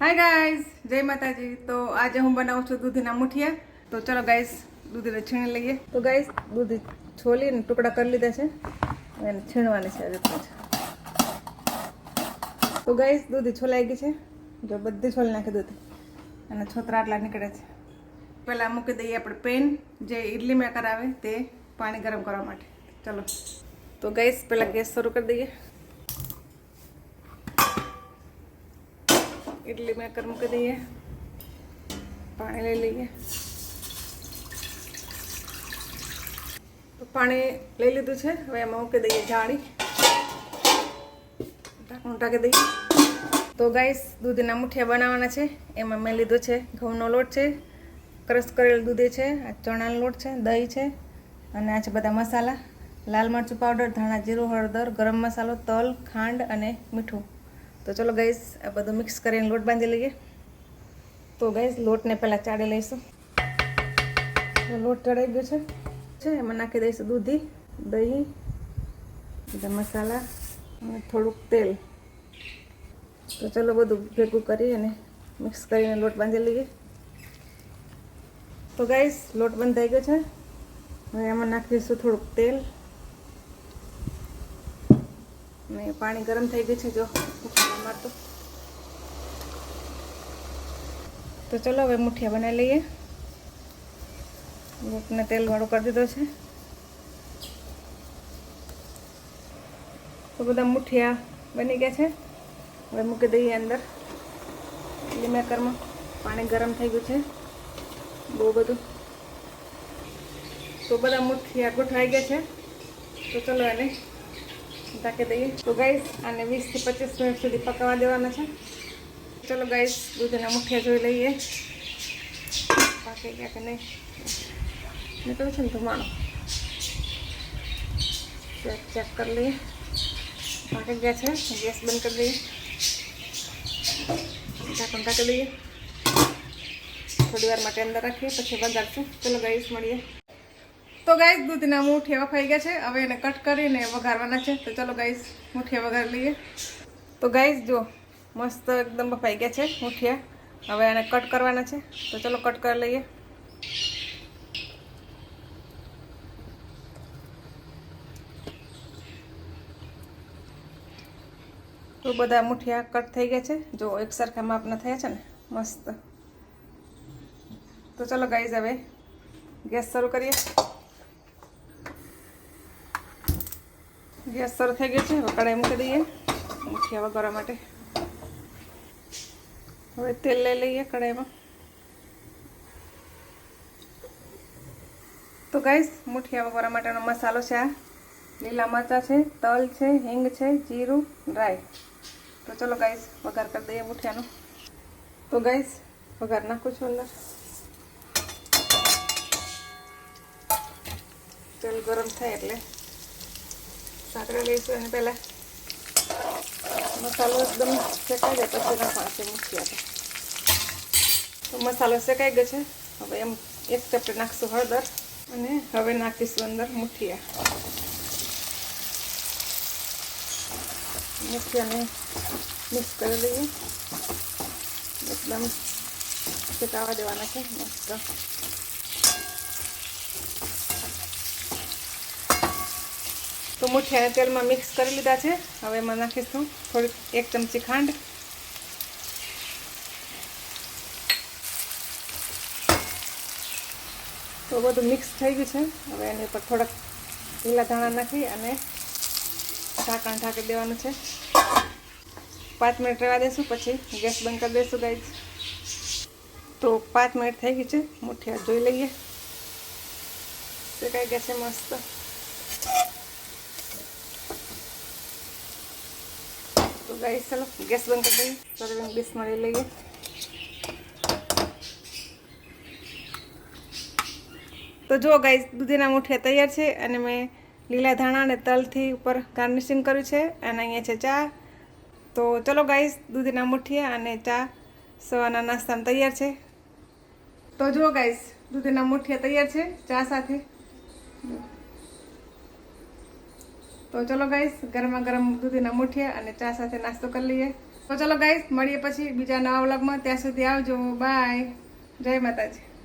Hi guys, जय माता जी। तो आज હું બનાવું છું દૂધીના મુઠિયા। તો ચલો ગાઈસ દૂધીને છીણી લઈએ। તો ગાઈસ દૂધી છોલીને ટુકડા કરી લીધા છે અને છીણવાની છે રીતના છે। તો ગાઈસ દૂધી છોલાઈ ગઈ છે, જો બધી છોલી નાખી દૂધી અને છોતરા આટલા નીકળે છે। પહેલા મૂકી દઈએ આપણે પેન જે ઇડલી મેકર આવે તે પાણી ગરમ કરવા માટે। ચલો તો ગાઈસ પહેલા ગેસ શરૂ કરી દઈએ। इडली मेकर मूकी दीए, पानी ले लीए। तो पानी लई लीधुं छे, हवे एमां मूकी दईए जाળી, ढांकणुं ढांकी दईए। तो गाइस दूधीना मुठिया बनाववाना छे। एमां मैं लीधो छे घऊंनो लोट छे, क्रश करेल दूधी छे, आ चणानो लोट छे, दही छे अने आ छे बधा मसाला, लाल मरचुं पाउडर, धाणा जीरुं, हळदर, गरम मसालो, तल, खांड अने मीठुं। तो चलो गाइस आ बधुं मिक्स करीने लोट बांधी लईए। तो गाइस लोट ने पहला चाळी लईशुं। तो लोट चढ़ाई गयो छे, एमां नाखी दईशुं दूधी, दही, बधा मसाला अने थोड़ुंक तेल। तो चलो बधुं भेगुं करी अने मिक्स करीने लोट बांधी लईए। तो गाइस लोट बंधाई गयो छे, हवे एमां नाखीशुं थोड़ुंक तेल ने पानी गरम थई गयुं छे। जो तो चलो हवे मुठिया बनावी लईए। लोटने तेल वाळो कर दीधो छे। तो बधा मुठिया बनी गया छे, हवे मूकी दईए अंदर इडली मेकर में। पानी गरम थई गयुं छे बहु बधुं। तो बधा मुठिया गोठवाई गया छे। तो चलो एने ढांकी दईए। तो गाइस आने 20 થી 25 मिनिट सुधी पकावा देवाना छे। चलो गाइस दूधीना मुठिया जोई लईए, पाकी गया के नहीं, निकळे छे ने धुमाड़ो, चेक कर लीए। पाकी गया छे। गैस बंद कर दीए, ढांकण ढांकी दईए, थोड़ी वार माटे अंदर राखीए पछी वगाड़शुं। चलो गाइस मळीए। तो गाइस दूधीना मुठिया वफाई गया है, हवे एने कट करीने वघारवाना छे। तो चलो गाइस मुठिया वघार लीए। तो गाइस जो मस्त एकदम बफाई गया है मुठिया, हवे एने कट करवाना छे। तो चलो कट कर लीए। तो बधा मुठिया कट थई गया है, जो एक सरखा मापना थया छे ने मस्त। तो चलो गाइस हवे गैस शरू करिए। गैस शरू थई गयो छे, कढ़ाई मूकी दईए मुठिया वघारवा माटे। हवे तेल लई लईए कढ़ाई में। तो गाइस मुठिया वघारवा माटेनो मसालो छे, लीला मरचा छे, तल छे, हींग छे, जीरुं, राई। तो चलो गाइस वघार कर दईए मुठियानो। तो गाइस वघार नाखुं छुं अंदर। तेल गरम थाय एटले साकरी लईशुं अने पहेला मसालो एकदम शेकाई जाए पछी नाखवाना छे मुठिया। तो मसालो शेकाई गयो छे, हवे एम एक चपटी नाखशुं हळदर अने हवे नाखीशुं अंदर मुठिया। मुठियाने मिक्स करी लईए, एकदम शेकावा देवाना छे मस्त। तो मुठिया ने तेल में मिक्स कर लीधा है, हवे एमां नाखीशुं थोड़ी 1 चमची खांड। तो बधुं मिक्स थई गयुं छे, हवे एनी पर थोड़ा लीला धाणा नाखी अने ढांकण ढांकी देवानुं छे। 5 मिनिट रहेवा देशुं पछी गैस बंद कर देशुं गाइस। तो 5 मिनिट थई गई छे, मुठिया जोई लईए। शेकाई गया छे मस्त। तो गाइस चलो गैस बंद कर दईए, सर्विंग डिश में लई लईए। तो जो गाइस दूधीना मुठिया तैयार है अने मैं लीला धाणा ने तल थी ऊपर गार्निशिंग कर्युं छे अने अहींया छे चा। तो चलो गाइस दूधीना मुठिया अने चा सवारना नास्तामां तैयार है। तो जो गाइस दूधीना मुठिया तैयार है चा साथे। तो चलो गाइस गरमा गरम दूधीना मुठिया अने चा साथे नास्तो कर लीए। તો ચલો ગાઈસ મળીએ પછી બીજા નવા વ્લોગમાં. ત્યાં સુધી આવજો. બાય. જય માતાજી.